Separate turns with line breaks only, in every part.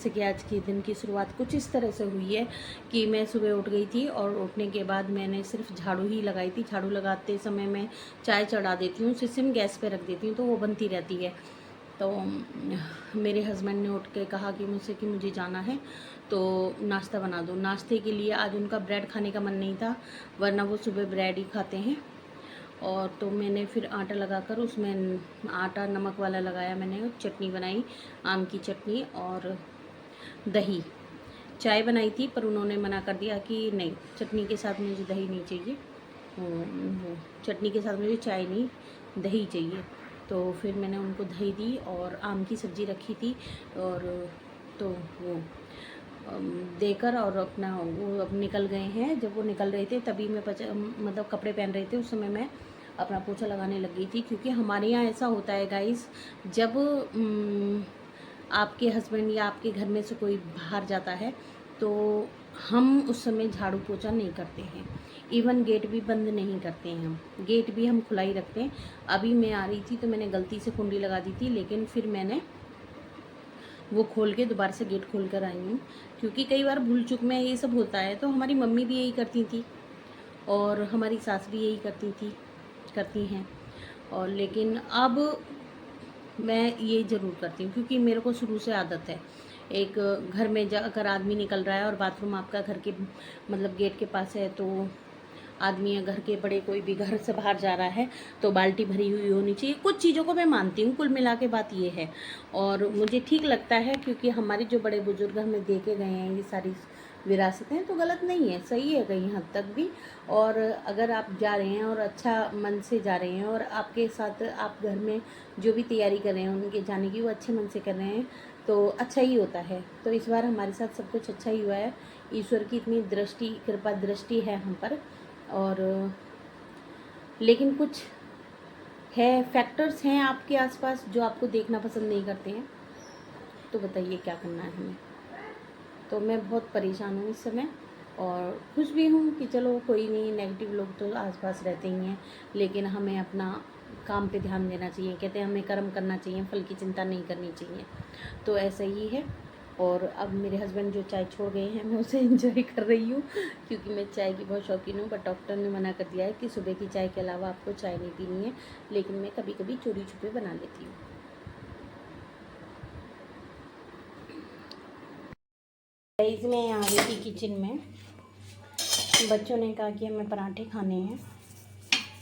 जैसे कि आज के दिन की शुरुआत कुछ इस तरह से हुई है कि मैं सुबह उठ गई थी और उठने के बाद मैंने सिर्फ झाड़ू ही लगाई थी। झाड़ू लगाते समय मैं चाय चढ़ा देती हूँ, उसे सिम गैस पे रख देती हूँ तो वो बनती रहती है। तो मेरे हस्बैंड ने उठ के कहा कि मुझसे कि मुझे जाना है तो नाश्ता बना दो। नाश्ते के लिए आज उनका ब्रेड खाने का मन नहीं था, वरना वो सुबह ब्रेड ही खाते हैं। और तो मैंने फिर आटा लगाकर उसमें आटा नमक वाला लगाया मैंने, और चटनी बनाई, आम की चटनी और दही। चाय बनाई थी पर उन्होंने मना कर दिया कि नहीं, चटनी के साथ मुझे दही नहीं चाहिए, वो चटनी के साथ मुझे चाय नहीं, दही चाहिए। तो फिर मैंने उनको दही दी और आम की सब्ज़ी रखी थी, और तो वो देकर और अपना वो अब निकल गए हैं। जब वो निकल रहे थे तभी मैं मतलब कपड़े पहन रहे थे, उस समय मैं अपना पोछा लगाने लग गई थी। क्योंकि हमारे यहाँ ऐसा होता है गाइस, जब आपके हस्बैंड या आपके घर में से कोई बाहर जाता है तो हम उस समय झाड़ू पोछा नहीं करते हैं, इवन गेट भी बंद नहीं करते हैं, हम गेट भी हम खुला ही रखते हैं। अभी मैं आ रही थी तो मैंने गलती से कुंडी लगा दी थी, लेकिन फिर मैंने वो खोल के दोबारा से गेट खोल कर आई हूँ। क्योंकि कई बार भूल चूक में ये सब होता है। तो हमारी मम्मी भी यही करती थी और हमारी सास भी यही करती हैं। और लेकिन अब मैं ये ज़रूर करती हूँ क्योंकि मेरे को शुरू से आदत है। एक घर में अगर आदमी निकल रहा है और बाथरूम आपका घर के मतलब गेट के पास है, तो आदमी या घर के बड़े कोई भी घर से बाहर जा रहा है तो बाल्टी भरी हुई होनी चाहिए। कुछ चीज़ों को मैं मानती हूँ, कुल मिला के बात ये है और मुझे ठीक लगता है। क्योंकि हमारे जो बड़े बुजुर्ग हमें दे के गए हैं ये सारी विरासतें, तो गलत नहीं है, सही है कहीं हद तक भी। और अगर आप जा रहे हैं और अच्छा मन से जा रहे हैं और आपके साथ आप घर में जो भी तैयारी कर रहे हैं उनके जाने की, वो अच्छे मन से कर रहे हैं तो अच्छा ही होता है। तो इस बार हमारे साथ सब कुछ अच्छा ही हुआ है। ईश्वर की इतनी दृष्टि, कृपा दृष्टि है हम पर। और लेकिन कुछ है, फैक्टर्स हैं आपके आसपास जो आपको देखना पसंद नहीं करते हैं, तो बताइए क्या करना है हमें। तो मैं बहुत परेशान हूँ इस समय और खुश भी हूँ कि चलो कोई नहीं, नेगेटिव लोग तो आसपास रहते ही हैं, लेकिन हमें अपना काम पे ध्यान देना चाहिए। कहते हैं हमें कर्म करना चाहिए, फल की चिंता नहीं करनी चाहिए। तो ऐसा ही है। और अब मेरे हस्बैंड जो चाय छोड़ गए हैं मैं उसे एंजॉय कर रही हूँ क्योंकि मैं चाय की बहुत शौकीन हूँ। बट डॉक्टर ने मना कर दिया है कि सुबह की चाय के अलावा आपको चाय नहीं पीनी है, लेकिन मैं कभी कभी चोरी छुपे बना लेती हूँ। मैं आ गई थी किचन में। बच्चों ने कहा कि हमें पराठे खाने हैं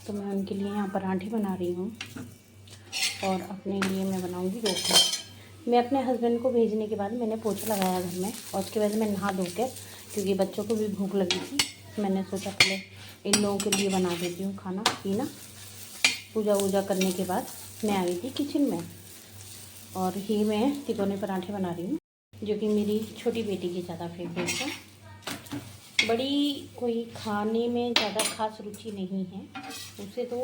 तो मैं उनके लिए यहाँ पराठे बना रही हूँ और अपने लिए मैं बनाऊँगी रोटी। मैं अपने हस्बैंड को भेजने के बाद मैंने पोछा लगाया घर में और उसके बाद मैं नहा धो के, क्योंकि बच्चों को भी भूख लगी थी, मैंने सोचा पहले इन लोगों के लिए बना देती हूँ खाना पीना। पूजा वूजा करने के बाद मैं आ गई थी किचन में और ही मैं तिकोने पराठे बना रही हूँ, जो कि मेरी छोटी बेटी की ज़्यादा फेवरेट है। बड़ी कोई खाने में ज़्यादा खास रुचि नहीं है उसे, तो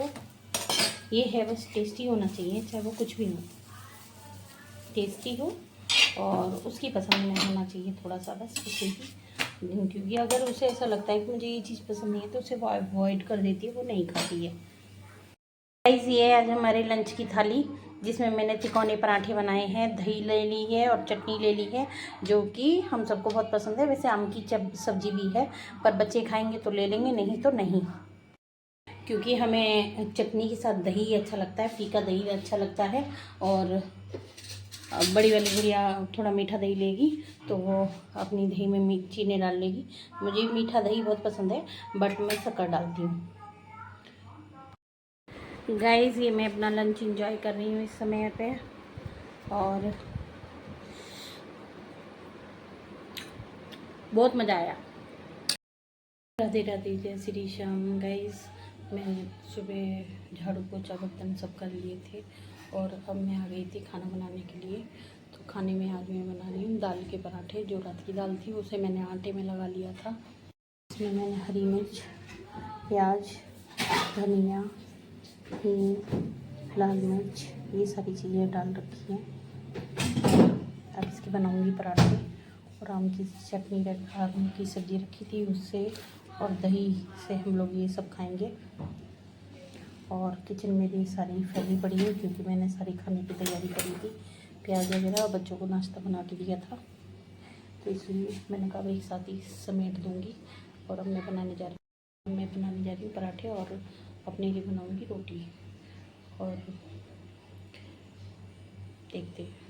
ये है बस टेस्टी होना चाहिए, चाहे वो कुछ भी हो, टेस्टी हो और उसकी पसंद में होना चाहिए थोड़ा सा, बस उसे ही। क्योंकि अगर उसे ऐसा लगता है कि मुझे ये चीज़ पसंद नहीं है तो उसे वो अवॉइड कर देती है, वो नहीं खाती है। गाइस ये आज हमारे लंच की थाली, जिसमें मैंने तिकोने पराठे बनाए हैं, दही ले ली है और चटनी ले ली है, जो कि हम सबको बहुत पसंद है। वैसे आम की सब्जी भी है, पर बच्चे खाएंगे तो ले लेंगे, नहीं तो नहीं। क्योंकि हमें चटनी के साथ दही अच्छा लगता है, फीका दही अच्छा लगता है। और बड़ी वाली गुड़िया थोड़ा मीठा दही लेगी तो वो अपनी दही में चीनी डाल लेगी। मुझे मीठा दही बहुत पसंद है बट मैं शक्कर डालती हूँ। गाइस ये मैं अपना लंच एंजॉय कर रही हूँ इस समय पे और बहुत मज़ा आया। राधे राधे, जय श्री श्याम। गाइस मैं सुबह झाड़ू पोछा बर्तन सब कर लिए थे और अब मैं आ गई थी खाना बनाने के लिए। तो खाने में आज मैं बना रही हूँ दाल के पराठे। जो रात की दाल थी उसे मैंने आटे में लगा लिया था। इसमें मैंने हरी मिर्च, प्याज, धनिया, हींग, लाल मिर्च, ये सारी चीज़ें डाल रखी हैं। अब इसके बनाऊँगी पराठे। और आम की चटनी आम की सब्ज़ी रखी थी उससे और दही से हम लोग ये सब खाएंगे। और किचन में भी सारी फैली पड़ी है क्योंकि मैंने सारी खाने की तैयारी करी थी, प्याज वगैरह, और बच्चों को नाश्ता बना के दिया था। तो इसलिए मैंने कहा एक साथ ही समेट दूँगी। और अब मैं बनाने जा रही हूँ पराठे और अपने लिए बनाऊँगी रोटी। और देखते हैं।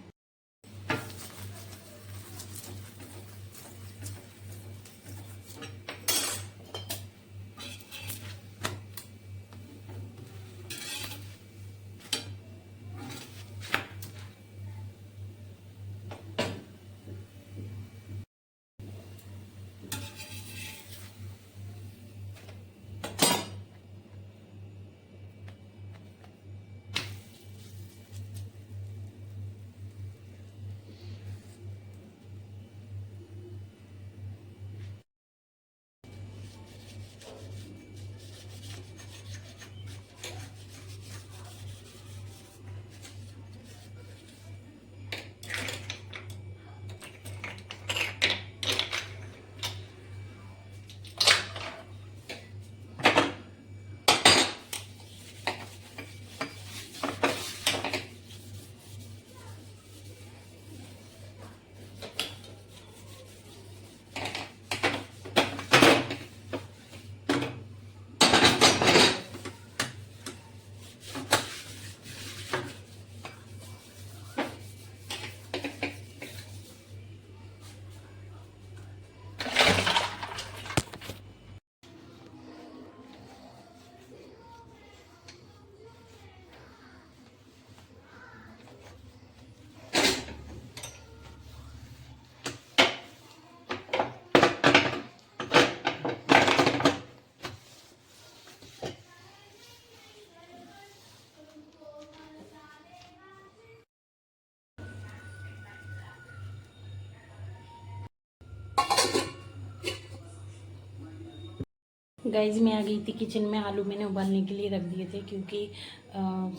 गाइस मैं आ गई थी किचन में। आलू मैंने उबालने के लिए रख दिए थे क्योंकि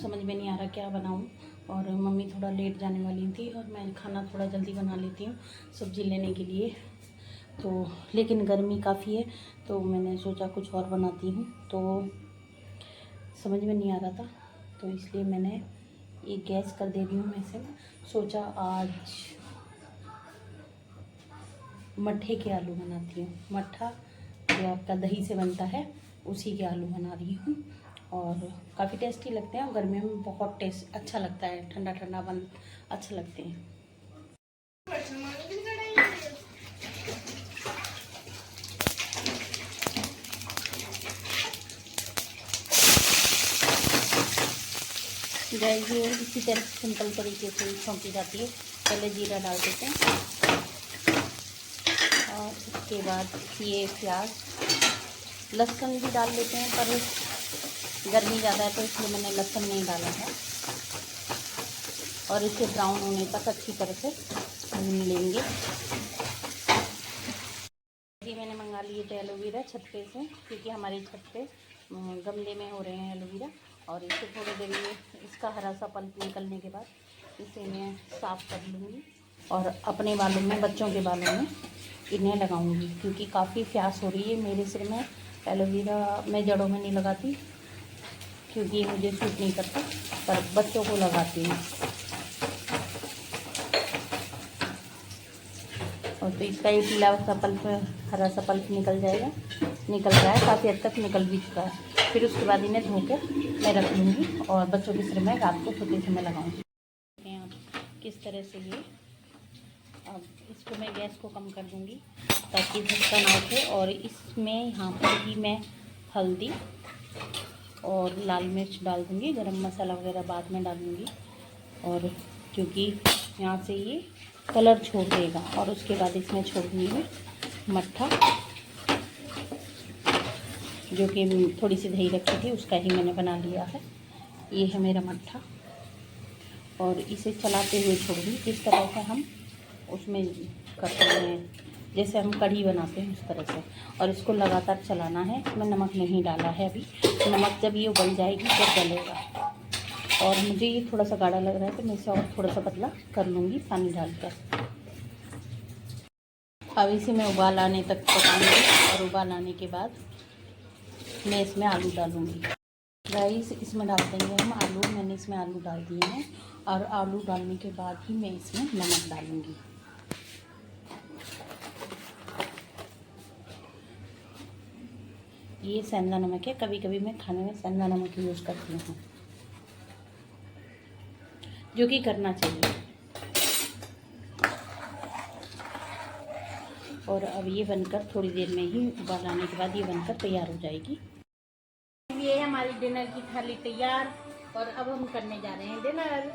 समझ में नहीं आ रहा क्या बनाऊं। और मम्मी थोड़ा लेट जाने वाली थी और मैं खाना थोड़ा जल्दी बना लेती हूँ सब्ज़ी लेने के लिए। तो लेकिन गर्मी काफ़ी है तो मैंने सोचा कुछ और बनाती हूँ। तो समझ में नहीं आ रहा था तो इसलिए मैंने ये गैस कर दे रही हूँ। मैं से सोचा आज मट्ठे के आलू बनाती हूँ। मट्ठा जो आपका दही से बनता है उसी के आलू बना रही हूँ। और काफ़ी टेस्टी लगते हैं और गर्मियों में बहुत टेस्ट अच्छा लगता है। ठंडा ठंडा बन अच्छा लगते हैं। गाइस ये इसी तरह सिंपल तरीके से छौंकी जाती है। पहले जीरा डाल देते हैं और उसके बाद ये प्याज लहसुन भी डाल लेते हैं, पर गर्मी ज़्यादा है तो इसलिए मैंने लहसुन नहीं डाला है। और इसे ब्राउन होने तक अच्छी तरह से भून लेंगे। ये मैंने मंगा लिए थे एलोवेरा छत पे से, क्योंकि हमारे छत पे गमले में हो रहे हैं एलोवेरा। और इसे थोड़ी देर में इसका हरा सा पल्प निकलने के बाद इसे मैं साफ़ कर लूँगी और अपने बालों में, बच्चों के बालों में इन्हें लगाऊंगी। क्योंकि काफ़ी फ्यास हो रही है मेरे सिर में। एलोवेरा मैं जड़ों में नहीं लगाती क्योंकि मुझे सूट नहीं करता, पर बच्चों को लगाती हूँ। और तो इसका ये पीला सा पल्प, हरा सा पल्प निकल जाएगा, निकल रहा है, काफ़ी हद तक निकल भी चुका है। फिर उसके बाद इन्हें धो के मैं रख लूँगी और बच्चों के सिर में रात को सोते समय लगाऊंगी। किस तरह से ये अब इसको मैं गैस को कम कर दूंगी ताकि झटका ना उठे। और इसमें यहाँ पर ही मैं हल्दी और लाल मिर्च डाल दूँगी। गरम मसाला वगैरह बाद में डालूँगी। और क्योंकि यहाँ से ये कलर छोड़ देगा। और उसके बाद इसमें छोड़ दूँगी मट्ठा, जो कि थोड़ी सी दही रखी थी उसका ही मैंने बना लिया है। ये है मेरा मट्ठा और इसे चलाते हुए छोड़ूंगी। इस तरह से हम उसमें करते हैं जैसे हम कढ़ी बनाते हैं उस तरह से। और इसको लगातार चलाना है। इसमें नमक नहीं डाला है अभी, नमक जब ये उबल जाएगी तब डलेगा। और मुझे ये थोड़ा सा गाढ़ा लग रहा है तो मैं इसे और थोड़ा सा पतला कर लूँगी पानी डालकर। अब इसे मैं उबाल आने तक पकाऊंगी और उबाल आने के बाद मैं इसमें आलू डालूँगी। गाइस इसमें डाल देंगे हम आलू। मैंने इसमें आलू डाल दिए हैं और आलू डालने के बाद ही मैं इसमें नमक डालूँगी। ये सेंधा नमक है, कभी कभी मैं खाने में सेंधा नमक यूज़ करती हूँ, जो कि करना चाहिए। और अब ये बनकर थोड़ी देर में ही उबाल आने के बाद ये बनकर तैयार हो जाएगी। ये हमारी डिनर की थाली तैयार, और अब हम करने जा रहे हैं डिनर।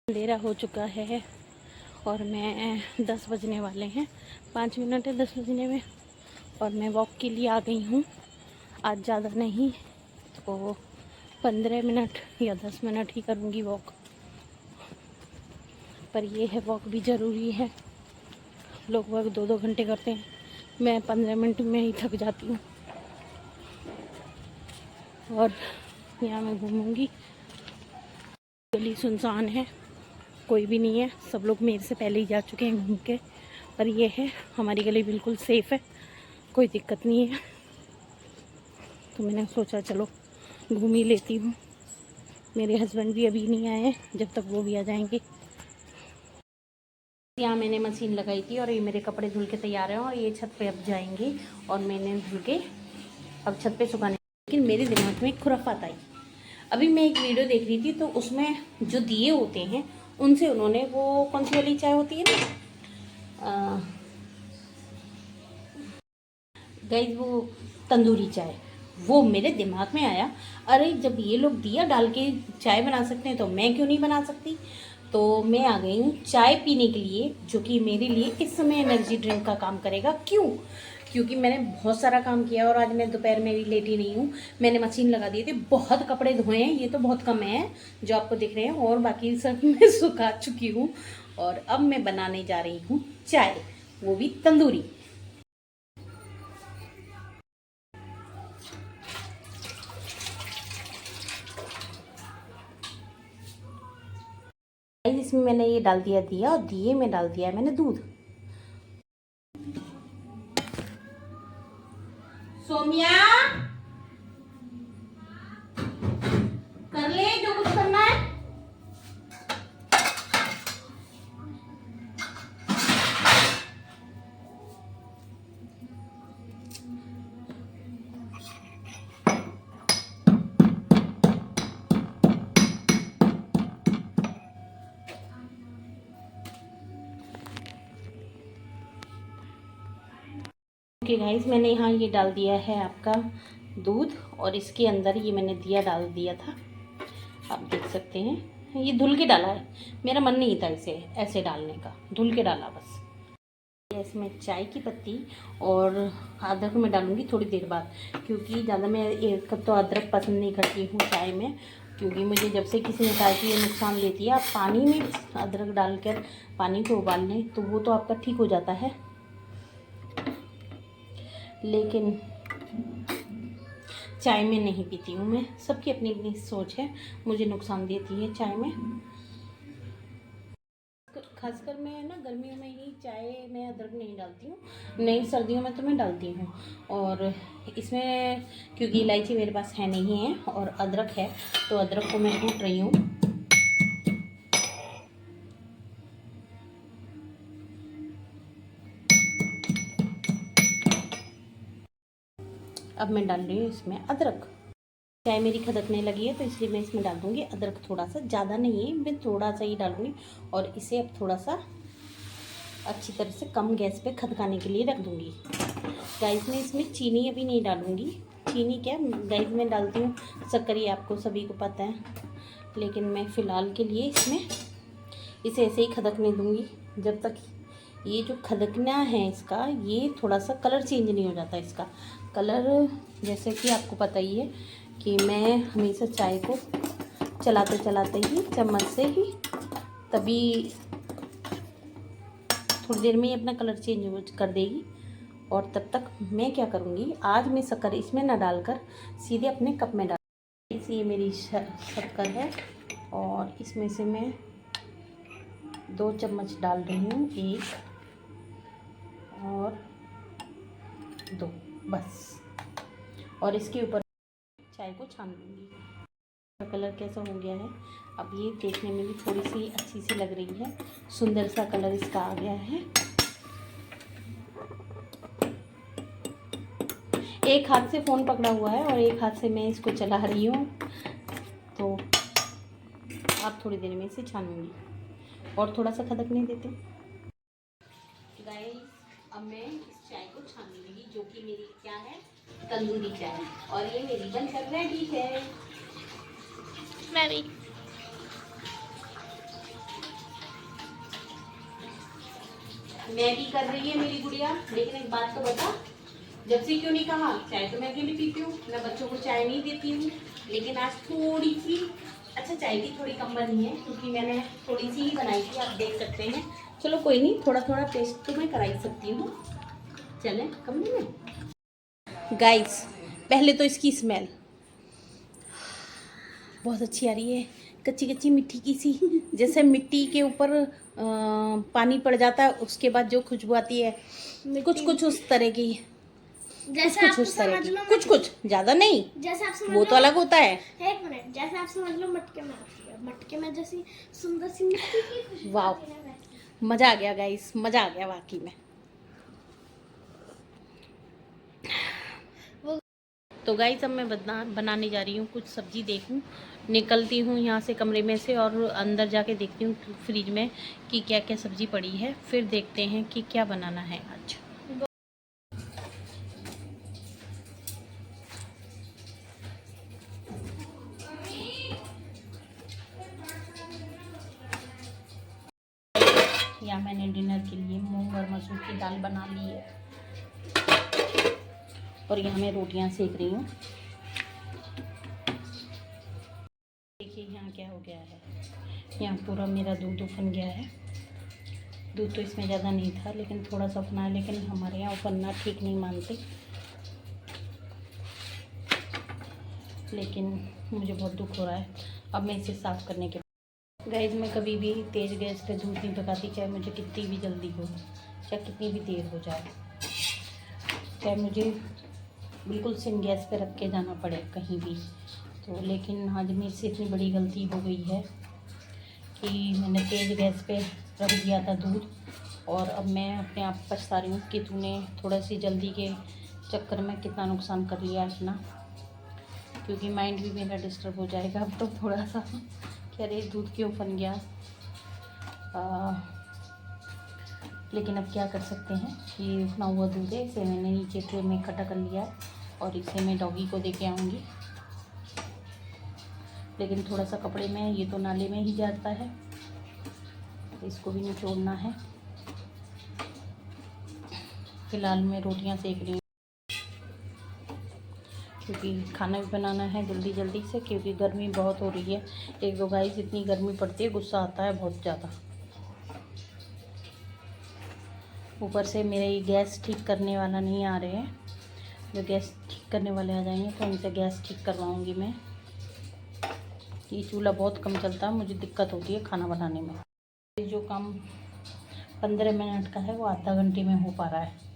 अंधेरा हो चुका है और मैं 10 बजने वाले हैं, 5 मिनट है 10 बजने में, और मैं वॉक के लिए आ गई हूँ। आज ज़्यादा नहीं तो 15 मिनट या 10 मिनट ही करूँगी वॉक, पर ये है वॉक भी ज़रूरी है। लोग वॉक 2-2 घंटे करते हैं, मैं 15 मिनट में ही थक जाती हूँ। और यहाँ मैं घूमूंगी, गली सुनसान है, कोई भी नहीं है, सब लोग मेरे से पहले ही जा चुके हैं घूम के। पर ये है, हमारी गली बिल्कुल सेफ़ है, कोई दिक्कत नहीं है। तो मैंने सोचा चलो घूम ही लेती हूँ। मेरे हस्बैंड भी अभी नहीं आए, जब तक वो भी आ जाएंगे। यहाँ मैंने मशीन लगाई थी और ये मेरे कपड़े धुल के तैयार हैं, और ये छत पे अब जाएंगे और मैंने धुल के अब छत पे सुखाने। लेकिन मेरे दिमाग में एक खुराफात आई। अभी मैं एक वीडियो देख रही थी, तो उसमें जो दिए होते हैं उनसे उन्होंने वो कौन सी वाली चाय होती है ना गाइस, वो तंदूरी चाय, वो मेरे दिमाग में आया। अरे जब ये लोग दिया डाल के चाय बना सकते हैं तो मैं क्यों नहीं बना सकती। तो मैं आ गई हूँ चाय पीने के लिए, जो कि मेरे लिए इस समय एनर्जी ड्रिंक का काम करेगा। क्यों? क्योंकि मैंने बहुत सारा काम किया और आज मैं दोपहर में भी लेटी नहीं हूँ। मैंने मशीन लगा दी थी, बहुत कपड़े धोए हैं, ये तो बहुत कम है जो आपको दिख रहे हैं, और बाकी सब मैं सुखा चुकी हूँ। और अब मैं बनाने जा रही हूँ चाय, वो भी तंदूरी। इसमें मैंने ये डाल दिया दिया, और दिए में डाल दिया मैंने दूध। सोमिया कर ले जो कुछ करना है। ओके गाइस, मैंने यहाँ ये डाल दिया है आपका दूध, और इसके अंदर ये मैंने दिया डाल दिया था, आप देख सकते हैं। ये धुल के डाला है, मेरा मन नहीं था इसे ऐसे डालने का, धुल के डाला बस। इसमें चाय की पत्ती और अदरक मैं डालूंगी थोड़ी देर बाद, क्योंकि ज़्यादा मैं एक कप तो अदरक पसंद नहीं करती हूँ चाय में, क्योंकि मुझे जब से किसी ने कहा कि ये नुकसान देती है। आप पानी में अदरक डालकर पानी को उबाल लें तो वो तो आपका ठीक हो जाता है, लेकिन चाय में नहीं पीती हूँ मैं। सबकी अपनी अपनी सोच है, मुझे नुकसान देती है चाय में। खासकर मैं ना गर्मियों में ही चाय में अदरक नहीं डालती हूँ, नहीं सर्दियों में तो मैं डालती हूँ। और इसमें क्योंकि इलायची मेरे पास है नहीं है और अदरक है, तो अदरक को मैं कूट रही हूँ। अब मैं डाल रही हूँ इसमें अदरक। चाय मेरी खदकने लगी है तो इसलिए मैं इसमें डाल दूँगी अदरक, थोड़ा सा, ज़्यादा नहीं है, मैं थोड़ा सा ही डालूँगी। और इसे अब थोड़ा सा अच्छी तरह से कम गैस पे खदकाने के लिए रख दूँगी। गाइस मैं इसमें चीनी अभी नहीं डालूँगी। चीनी क्या गाइस मैं डालती हूँ शक्कर, ये आपको सभी को पता है, लेकिन मैं फ़िलहाल के लिए इसमें इसे ऐसे ही खदकने दूँगी जब तक ये जो खदकना है इसका, ये थोड़ा सा कलर चेंज नहीं हो जाता इसका कलर। जैसे कि आपको पता ही है कि मैं हमेशा चाय को चलाते चलाते ही चम्मच से ही, तभी थोड़ी देर में ही अपना कलर चेंज कर देगी। और तब तक मैं क्या करूँगी, आज मैं शक्कर इसमें ना डालकर सीधे अपने कप में डाल। ये मेरी शक्कर है और इसमें से मैं 2 चम्मच डाल रही हूँ, 1 और 2 बस। और इसके ऊपर चाय को छान लूँगी। कलर कैसा हो गया है, अब ये देखने में भी थोड़ी सी अच्छी सी लग रही है, सुंदर सा कलर इसका आ गया है। एक हाथ से फ़ोन पकड़ा हुआ है और एक हाथ से मैं इसको चला रही हूँ, तो आप थोड़ी देर में इसे छानूंगी और थोड़ा सा खदकने देते हैं। गाइस, अब मैं इस चाय को छानने लगी, जो कि मेरी क्या है, तंदूरी चाय, और ये मेरी बनकर रेडी है। मैं भी कर रही है मेरी गुड़िया। लेकिन एक बात तो बता, जब से क्यों नहीं कहा, चाय तो मैं अकेली पीती हूँ, मैं बच्चों को चाय नहीं देती हूँ। लेकिन आज थोड़ी सी, अच्छा चाय की थोड़ी कम बनी है क्योंकि मैंने थोड़ी सी ही बनाई थी, आप देख सकते हैं। चलो कोई नहीं, थोड़ा थोड़ा टेस्ट तो मैं करा ही सकती हूँ। चलें कमरे में। गाइस, पहले तो इसकी स्मेल बहुत अच्छी आ रही है, कच्ची कच्ची मिट्टी की सी, जैसे मिट्टी के ऊपर पानी पड़ जाता है, उसके बाद जो खुशबू आती है, कुछ कुछ उस तरह की,
जैसे
कुछ उस तरह की, कुछ कुछ ज़्यादा नहीं,
जैसे आप समझ
वो तो अलग होता है।
एक मिनट, जैसे आप समझ लो मटके में आती है, मटके में जैसी सुंदर सी मिट्टी की खुशबू
वाह,
आती है वैसे।
मज़ा आ गया गाइस, मज़ा आ गया वाकई में। तो गाइस, अब मैं बनाने जा रही हूँ कुछ सब्जी। देखूँ, निकलती हूँ यहाँ से कमरे में से और अंदर जाके देखती हूँ फ्रिज में कि क्या क्या सब्जी पड़ी है, फिर देखते हैं कि क्या बनाना है आज। यहाँ मैंने डिनर के लिए मूंग और मसूर की दाल बना ली है और यहाँ मैं रोटियाँ सेक रही हूँ। देखिए यहाँ क्या हो गया है, यहाँ पूरा मेरा दूध उफन गया है। दूध तो इसमें ज़्यादा नहीं था, लेकिन थोड़ा सा उफना है, लेकिन हमारे यहाँ उफनना ठीक नहीं मानते। लेकिन मुझे बहुत दुख हो रहा है। अब मैं इसे साफ़ करने के गाइस, मैं कभी भी तेज़ गैस पे दूध नहीं पकाती, चाहे मुझे कितनी भी जल्दी हो, चाहे कितनी भी देर हो जाए, चाहे मुझे बिल्कुल सिम गैस पे रख के जाना पड़े कहीं भी। तो लेकिन आज मेरे से इतनी बड़ी गलती हो गई है कि मैंने तेज़ गैस पे रख दिया था दूध, और अब मैं अपने आप पछता रही हूँ कि तूने थोड़ा सी जल्दी के चक्कर में कितना नुकसान कर लिया अपना, क्योंकि माइंड भी मेरा डिस्टर्ब हो जाएगा अब तो थोड़ा सा कि अरे दूध क्यों बन गया। लेकिन अब क्या कर सकते हैं, ये उतना हुआ दूध है, इसे मैंने नीचे ट्रे में इकट्ठा कर लिया और इसे मैं डॉगी को दे के आऊँगी। लेकिन थोड़ा सा कपड़े में, ये तो नाले में ही जाता है, इसको भी निचोड़ना है। फ़िलहाल मैं रोटियां सेक रही हूँ क्योंकि खाना भी बनाना है जल्दी जल्दी से, क्योंकि गर्मी बहुत हो रही है। एक दो गाइस, इतनी गर्मी पड़ती है, गुस्सा आता है बहुत ज़्यादा। ऊपर से मेरे गैस ठीक करने वाला नहीं आ रहे हैं, जो गैस ठीक करने वाले आ जाएंगे तो उनसे गैस ठीक करवाऊँगी मैं। ये चूल्हा बहुत कम चलता है, मुझे दिक्कत होती है खाना बनाने में। जो काम 15 मिनट का है वो आधा घंटे में हो पा रहा है।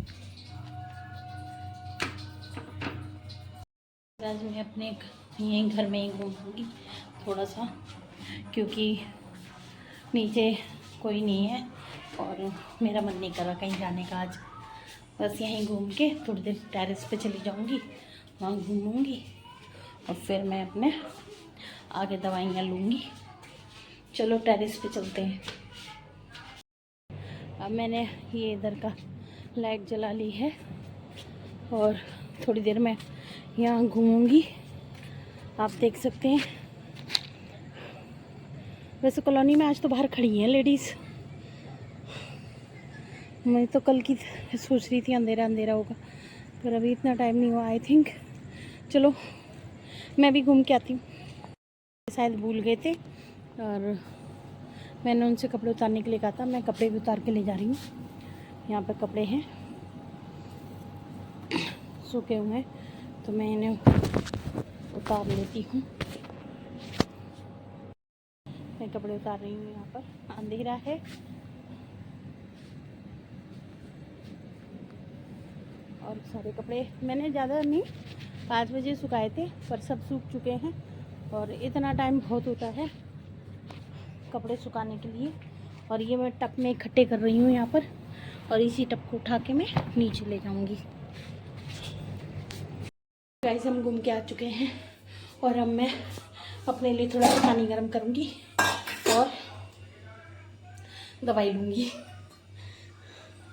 आज मैं अपने यहीं घर में ही घूमूँगी थोड़ा सा, क्योंकि नीचे कोई नहीं है और मेरा मन नहीं कर रहा कहीं जाने का आज। बस यहीं घूम के थोड़ी देर टेरेस पे चली जाऊँगी, वहाँ घूमूँगी और फिर मैं अपने आगे दवाइयाँ लूँगी। चलो टेरेस पे चलते हैं। अब मैंने ये इधर का लाइट जला ली है और थोड़ी देर में यहाँ घूमूंगी, आप देख सकते हैं। वैसे कॉलोनी में आज तो बाहर खड़ी हैं लेडीज़। मैं तो कल की सोच रही थी अंधेरा अंधेरा होगा, पर अभी इतना टाइम नहीं हुआ आई थिंक। चलो मैं भी घूम के आती हूँ। शायद भूल गए थे और मैंने उनसे कपड़े उतारने के लिए कहा था, मैं कपड़े भी उतार के ले जा रही हूँ। यहाँ पे कपड़े हैं सूखे हुए हैं, तो मैं इन्हें उतार लेती हूँ। मैं कपड़े उतार रही हूँ। यहाँ पर अंधेरा है और सारे कपड़े मैंने ज़्यादा नहीं 5 बजे सुखाए थे, पर सब सूख चुके हैं और इतना टाइम बहुत होता है कपड़े सुखाने के लिए। और ये मैं टब में इकट्ठे कर रही हूँ यहाँ पर, और इसी टब को उठा के मैं नीचे ले जाऊँगी। गाइस हम घूम के आ चुके हैं और अब मैं अपने लिए थोड़ा सा पानी गर्म करूँगी और दवाई लूँगी।